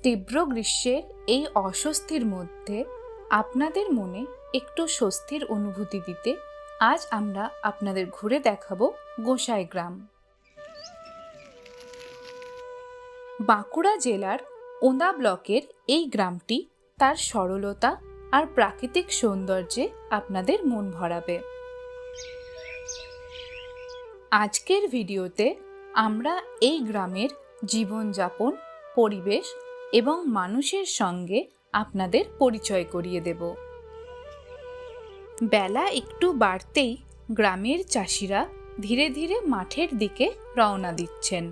তীব্র গ্রীষ্মের এই অস্বস্তির মধ্যে আপনাদের মনে একটু স্বস্তির অনুভূতি দিতে আজ আমরা আপনাদের ঘুরে দেখাবো গোসাইগ্রাম। বাঁকুড়া জেলার ওঁদা ব্লকের এই গ্রামটি তার সরলতা আর প্রাকৃতিক সৌন্দর্যে আপনাদের মন ভরাবে। আজকের ভিডিওতে আমরা এই গ্রামের জীবনযাপন, পরিবেশ এবং মানুষের সঙ্গে আপনাদের পরিচয় করিয়ে দেব। বেলা একটু বাড়তেই গ্রামের চাষিরা ধীরে ধীরে মাঠের দিকে রওনা দিচ্ছেন।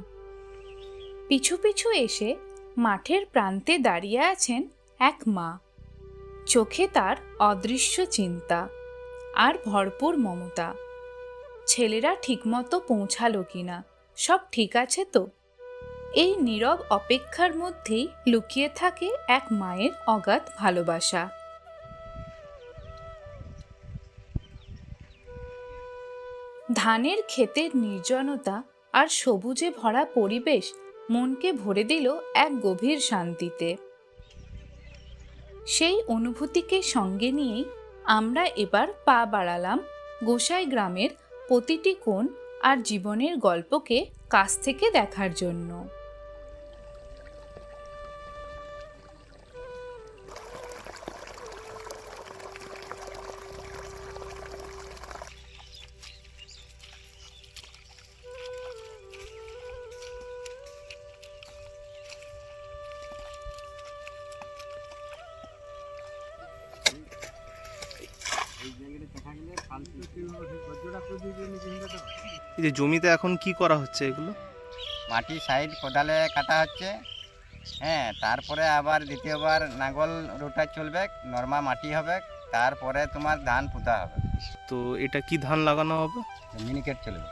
পিছু পিছু এসে মাঠের প্রান্তে দাঁড়িয়ে আছেন এক মা। চোখে তার অদৃশ্য চিন্তা আর ভরপুর মমতা। ছেলেরা ঠিকমতো পৌঁছালো কিনা, সব ঠিক আছে তো? এই নীরব অপেক্ষার মধ্যেই লুকিয়ে থাকে এক মায়ের অগাধ ভালোবাসা। ধানের ক্ষেতের নির্জনতা আর সবুজে ভরা পরিবেশ মনকে ভরে দিল এক গভীর শান্তিতে। সেই অনুভূতিকে সঙ্গে নিয়েই আমরা এবার পা বাড়ালাম গোসাই গ্রামের প্রতিটি কোণ আর জীবনের গল্পকে কাছ থেকে দেখার জন্য। এই যে জমিতে এখন কি করা হচ্ছে এগুলো? মাটি সাইড কোদালে কাটা হচ্ছে, হ্যাঁ। তারপরে আবার দ্বিতীয়বার নাঙ্গল রোটা চলবে, নর্মা মাটি হবে, তারপরে তোমার ধান পুঁতা হবে। তো এটা কি ধান লাগানো হবে? মিনিকেট চলবে।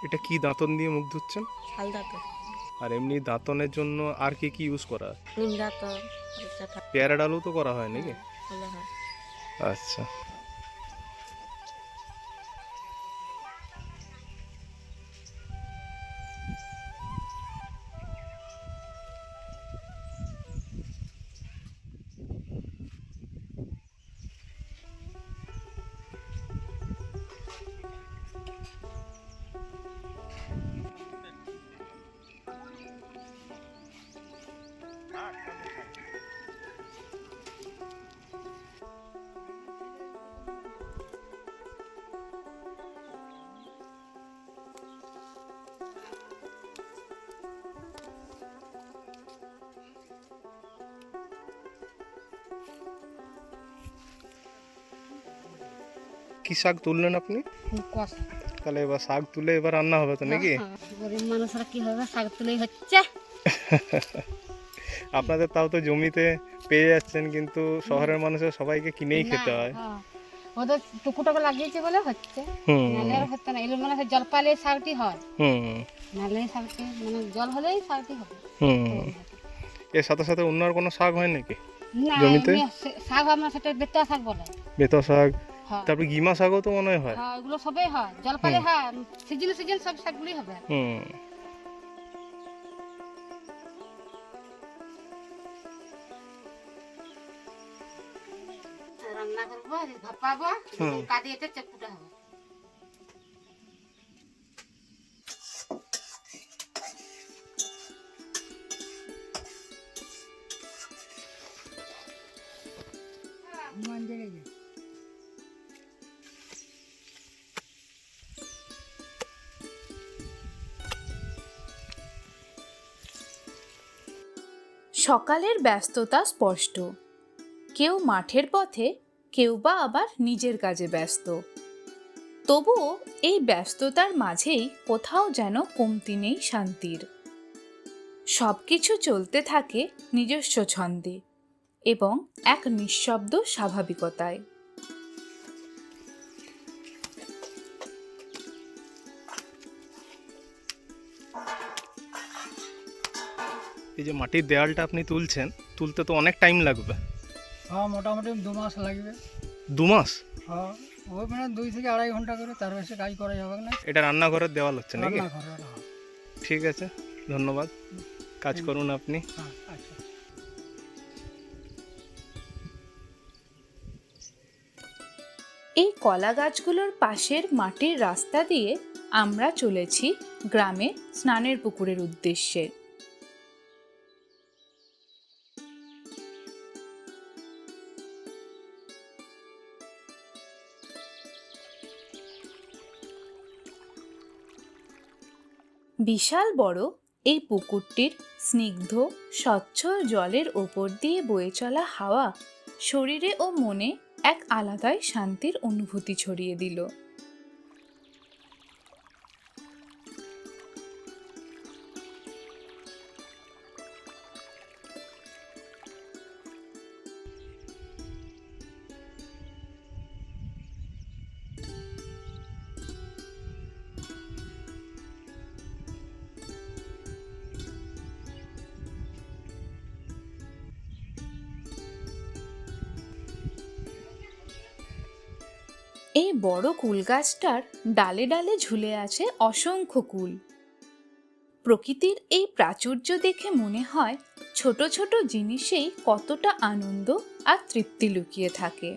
এটা কি দাঁতন দিয়ে মুখ ধুচ্ছেন? শাল দাঁতন, আর এমনি দাঁতনের জন্য আর কি কি ইউজ করা হয়? নিম দাঁতন, পেয়ারা ডালও তো করা হয় নাকি? ভালো হয়। আচ্ছা, কি শাক তুললেন আপনি? কষা। তাহলে এবার শাক তুলে এবার রান্না হবে তো নাকি? গরিব মানুষরা কি হবে, শাক তুলেই হচ্ছে। আপনাদের তাও তো জমিতে পেয়ে যাচ্ছেন, কিন্তু শহরের মানুষের সবাইকে কিনেই খেতে হয়। ওদের টুকুটাকে লাগিয়েছে বলে হচ্ছে, নাহলে আর হচ্ছে না। এগুলো মানে জল পালে শাকটি হয়, নাহলে শাকটি মানে জল হলেই শাকটি হবে। এর সাথে সাথে অন্য আর কোনো শাক হয় নাকি না, জমিতে? শাক আমরা সেটা বেতা শাক বলে। বেতো শাক, হ্যাঁ। তারপরে গিমা শাকও তো মনে হয়। হ্যাঁ, এগুলো সবই হয়, জল পালে হয়, সিজন সিজন সব শাকগুলি হবে। রান্না করবো, ভাপাবো, কাঁদি এটা চেপুটা হবে। সকালের ব্যস্ততা স্পষ্ট, কেউ মাঠের পথে, কেউ বা আবার নিজের কাজে ব্যস্ত। তবুও এই ব্যস্ততার মাঝেই কোথাও যেন কমতি নেই শান্তির। সবকিছু চলতে থাকে নিজস্ব ছন্দে এবং এক নিঃশব্দ স্বাভাবিকতায়। এই যে মাটির দেওয়ালটা আপনি তুলছেন, তুলতে তো অনেক টাইম লাগবে। হ্যাঁ, মোটামুটি 2 মাস লাগবে। 2 মাস? হ্যাঁ, ওই মানে 2 থেকে 2.5 ঘন্টা করে, তার বেশি কাজ করা যাবে না। এটা রান্নাঘরের দেওয়াল হচ্ছে নাকি? রান্নাঘরের, হ্যাঁ। ঠিক আছে, ধন্যবাদ, কাজ করুন আপনি। হ্যাঁ, আচ্ছা। এই কলা গাছগুলোর পাশের মাটির রাস্তা দিয়ে আমরা চলেছি গ্রামে স্নানের পুকুরের উদ্দেশ্যে। বিশাল বড় এই পুকুরটির স্নিগ্ধ স্বচ্ছ জলের ওপর দিয়ে বয়ে চলা হাওয়া শরীরে ও মনে এক আলাদাই শান্তির অনুভূতি ছড়িয়ে দিল। এই বড় কুল গাছটার ডালে ডালে ঝুলে আছে অসংখ্য কুল। প্রকৃতির এই প্রাচুর্য দেখে মনে হয় ছোট ছোট জিনিসেই কতটা আনন্দ আর তৃপ্তি লুকিয়ে থাকে।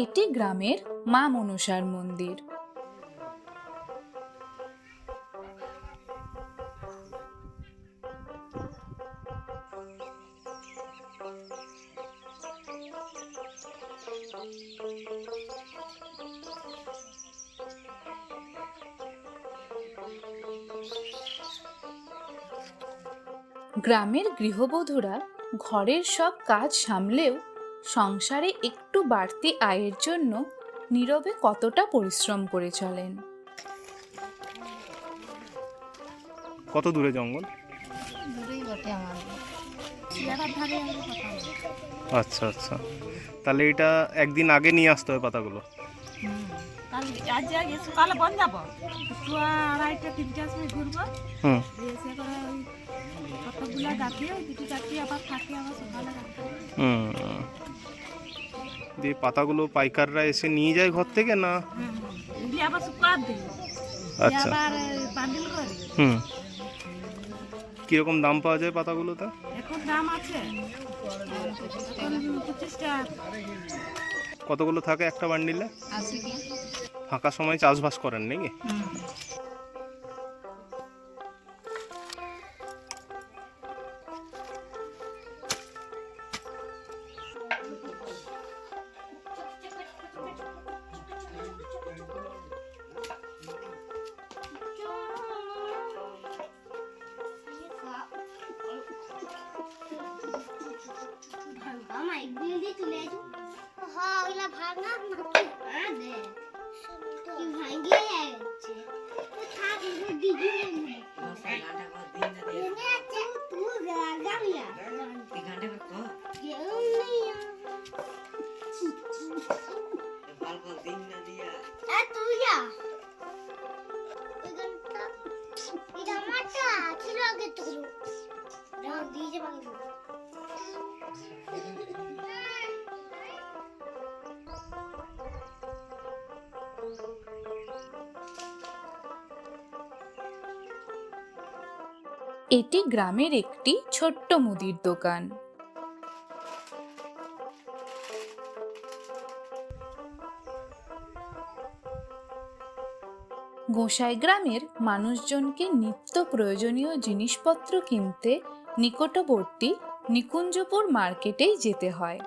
এটি গ্রামের মা মনসার মন্দির। গ্রামের গৃহবধূরা ঘরের সব কাজ সামলেও সংসারে একটু বাড়তি আয়ের জন্য নীরবে কতটা পরিশ্রম করে চলেন। কত দূরে জঙ্গল? দূরেই বটে আমাদের। আচ্ছা আচ্ছা, তাহলে এটা একদিন আগে নিয়ে আসতে হবে পাতাগুলো। কাল আজ আগে সকালে বন্ধ যাবো, একটু 2:30টা 3টার সময় ঘুরবো, হুম, এসে করে ওই কতগুলো গাছে ওই দুটি চারটি আবার থাকে, আবার সকালে রাখতে হুম। দিয়ে পাতাগুলো পাইকাররা এসে নিয়ে যায় ঘর থেকে না? এগুলি আবার শুকাত দিই, আচ্ছা, আবার বান্ডিল করে। হুম। কিরকম দাম পাওয়া যায় পাতাগুলোতে? এখন দাম আছে এখন 25 টাকা। কতগুলো থাকে একটা বান্ডিলে? 80 টি। ফাঁকা সময় চাষবাস করেন নাকি? এটি গ্রামের একটি ছোট্ট মুদির দোকান। গোসাই গ্রামের মানুষজনকে নিত্য প্রয়োজনীয় জিনিসপত্র কিনতে নিকটবর্তী নিকুঞ্জপুর মার্কেটেই যেতে হয়।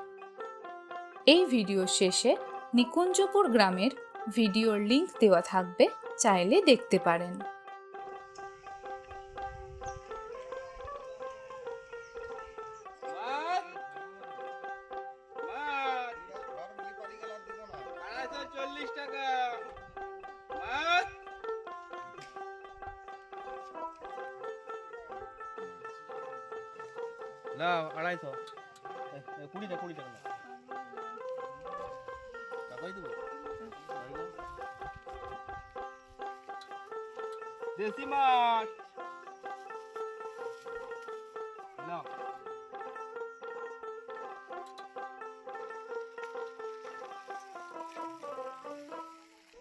এই ভিডিও শেষে নিকুঞ্জপুর গ্রামের ভিডিওর লিংক দেওয়া থাকবে, চাইলে দেখতে পারেন। না 250 20 টাকা টাকাই দেবো। দেশি মাছ না।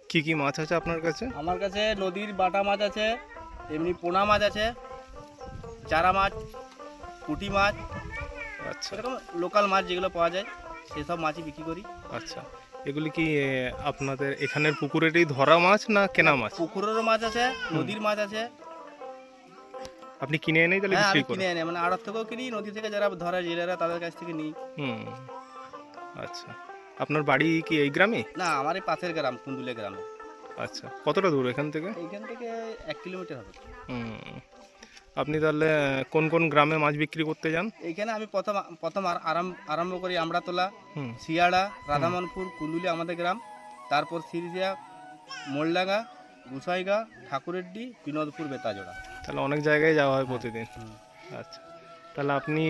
কি কি মাছ আছে আপনার কাছে? আমার কাছে নদীর বাটা মাছ আছে, এমনি পোনা মাছ আছে, চারা মাছ, পুঁটি মাছ, আচ্ছা এরকম লোকাল মাছ যেগুলো পাওয়া যায় সেসব মাছই বিক্রি করি। আচ্ছা, এগুলি কি আপনাদের এখানের পুকুরেরই ধরা মাছ না কেনা মাছ? পুকুরেরও মাছ আছে, নদীর মাছ আছে। আপনি কিনে এনেই তাহলে হ্যাঁ, আমি বিক্রি কিনে করেন? এনে মানে আড়ত থেকেও কিনি, নদী থেকে যারা ধরে জেলেরা তাদের কাছ থেকে নিই। হুম, আচ্ছা। আপনার বাড়ি কি এই গ্রামে? না, আমার এই পাশের গ্রাম কুন্দুলে গ্রামে। আচ্ছা, কতটা দূর এখান থেকে? এইখান থেকে 1 কিলোমিটার হবে। হুম, আপনি তাহলে কোন কোন গ্রামে মাছ বিক্রি করতে যান? এইখানে আমি প্রথম আরম্ভ করি আমড়াতলা, হুম, শিয়াড়া, রাধামনপুর, কুন্দুলি আমাদের গ্রাম, তারপর সিরিজিয়া, মোলডাঙ্গা, গুসাইগা, ঠাকুরেরডি, বিনোদপুর, বেতাজোড়া। তাহলে অনেক জায়গায় যাওয়া হয় প্রতিদিন। আচ্ছা, তাহলে আপনি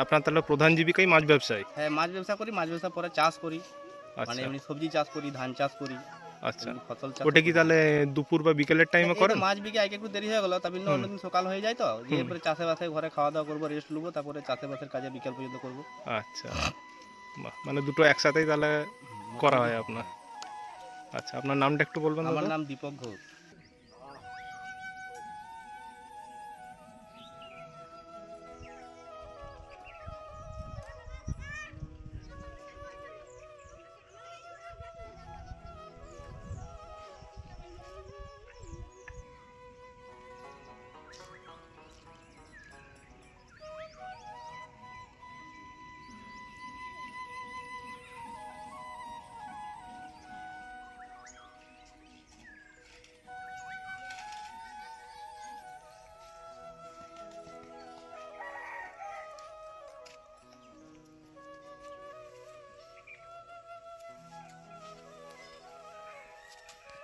আপনার তাহলে প্রধান জীবিকাই মাছ ব্যবসায়ী? হ্যাঁ, মাছ ব্যবসা করি, মাছ ব্যবসা পরে চাষ করি, মানে আচ্ছা এমনি সবজি চাষ করি, ধান চাষ করি, আচ্ছা। এমনি ফসল চাষ ওটা কি করি। তাহলে দুপুর বা বিকেলের টাইমে এই করেন? তো মাছ বিকে আগে একটু দেরি হয়ে গেল, তারপর অন্যদিন সকাল হয়ে যায়, তো দিয়ে পরে চাষে বাসে ঘরে খাওয়া দাওয়া করবো, রেস্ট নেবো, তারপরে চাষে বাসের কাজে বিকেল পর্যন্ত করবো। আচ্ছা, বাহ, মানে দুটো একসাথেই তাহলে করা হয় আপনার। আচ্ছা, আপনার নামটা একটু বলবেন আমার দাদা? নাম দীপক ঘোষ।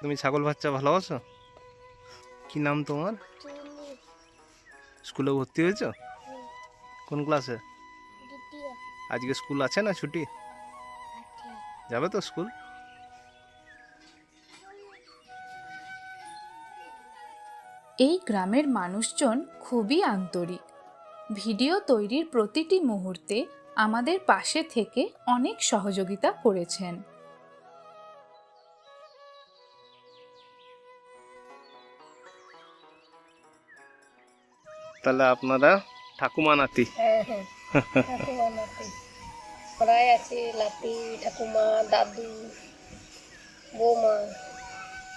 তুমি ছাগল বাচ্চা ভালোবাসো? কি নাম তোমার? স্কুলে ভর্তি হয়েছো? কোন ক্লাসে? আজকে স্কুল আছে না ছুটি? যাবে তো স্কুল? এই গ্রামের মানুষজন খুবই আন্তরিক। ভিডিও তৈরির প্রতিটি মুহূর্তে আমাদের পাশে থেকে অনেক সহযোগিতা করেছেন। তাহলে আপনারা ঠাকুমা নাতি? সবাই আছে, লাতি, ঠাকুমা, দাদু, বৌমা,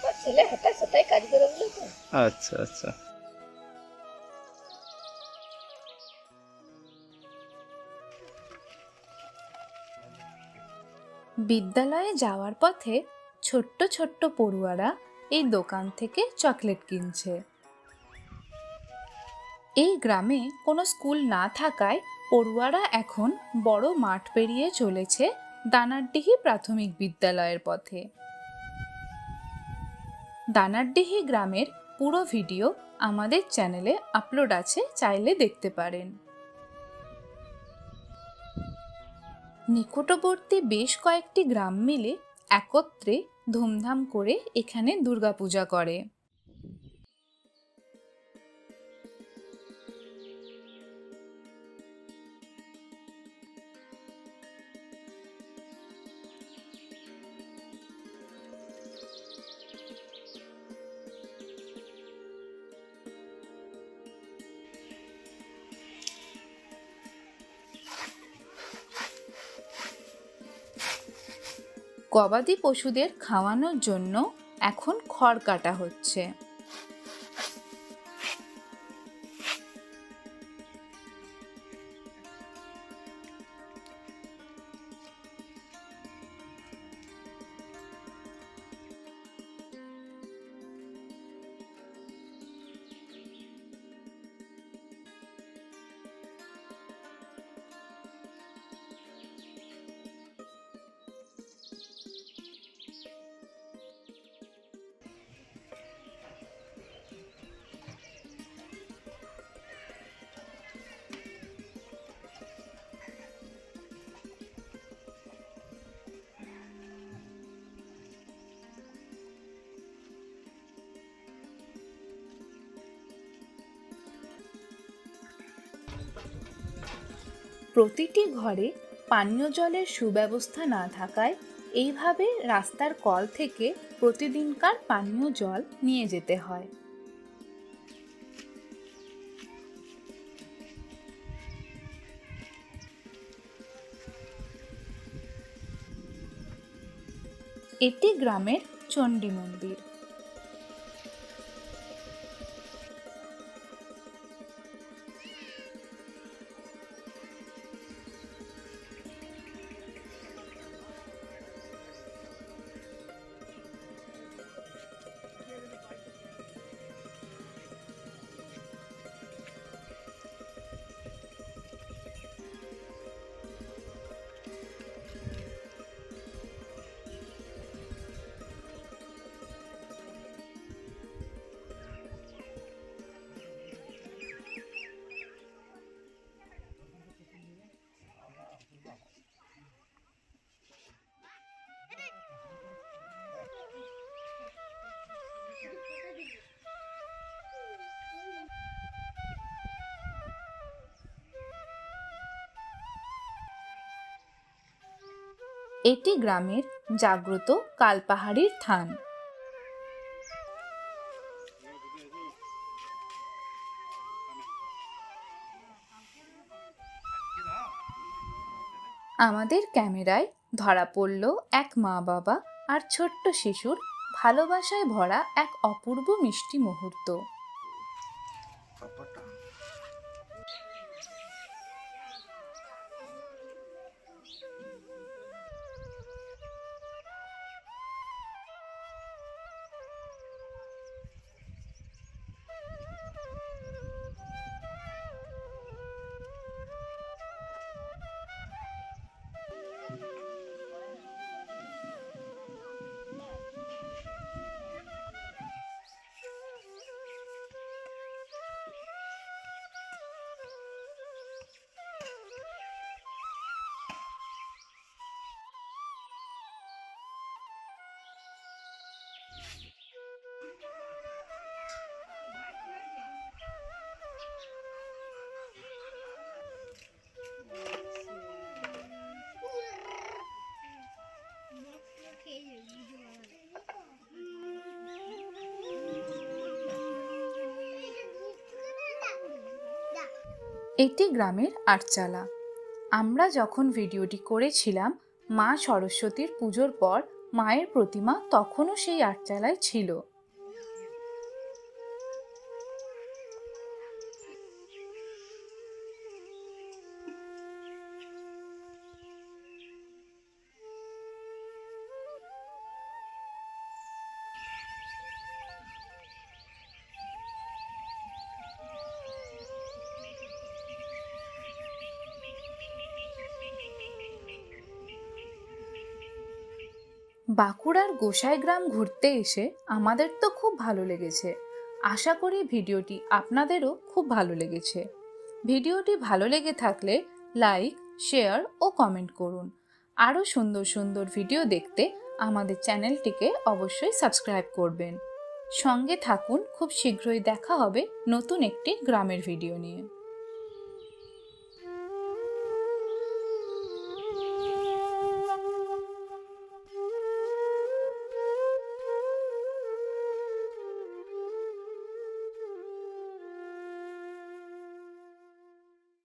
আর ছেলে হাঁটায় সাথে কাজ করে বলে তো। আচ্ছা আচ্ছা। বিদ্যালয়ে যাওয়ার পথে ছোট্ট ছোট্ট পড়ুয়ারা এই দোকান থেকে চকলেট কিনছে। এই গ্রামে কোনো স্কুল না থাকায় পড়ুয়ারা এখন বড় মাঠ পেরিয়ে চলেছে দানারডিহি প্রাথমিক বিদ্যালয়ের পথে। দানারডিহি গ্রামের পুরো ভিডিও আমাদের চ্যানেলে আপলোড আছে, চাইলে দেখতে পারেন। নিকটবর্তী বেশ কয়েকটি গ্রাম মিলে একত্রে ধুমধাম করে এখানে দুর্গাপূজা করে। গবাদি পশুদের খাওয়ানোর জন্য এখন খড় কাটা হচ্ছে। প্রতিটি ঘরে পানীয় জলের সুব্যবস্থা না থাকায় এইভাবে রাস্তার কল থেকে প্রতিদিনকার পানীয় জল নিয়ে যেতে হয়। এটি গ্রামের চণ্ডী মন্দির। এটি গ্রামের জাগ্রত কালপাহাড়ির থান। আমাদের ক্যামেরায় ধরা পড়ল এক মা বাবা আর ছোট্ট শিশুর ভালোবাসায় ভরা এক অপূর্ব মিষ্টি মুহূর্ত। এটি গ্রামের আটচালা। আমরা যখন ভিডিওটি করেছিলাম মা সরস্বতীর পুজোর পর মায়ের প্রতিমা তখনও সেই আটচালায় ছিল। বাঁকুড়ার গোসাইগ্রাম ঘুরতে এসে আমাদের তো খুব ভালো লেগেছে। আশা করি ভিডিওটি আপনাদেরও খুব ভালো লেগেছে। ভিডিওটি ভালো লেগে থাকলে লাইক, শেয়ার ও কমেন্ট করুন। আরও সুন্দর সুন্দর ভিডিও দেখতে আমাদের চ্যানেলটিকে অবশ্যই সাবস্ক্রাইব করবেন। সঙ্গে থাকুন, খুব শীঘ্রই দেখা হবে নতুন একটি গ্রামের ভিডিও নিয়ে।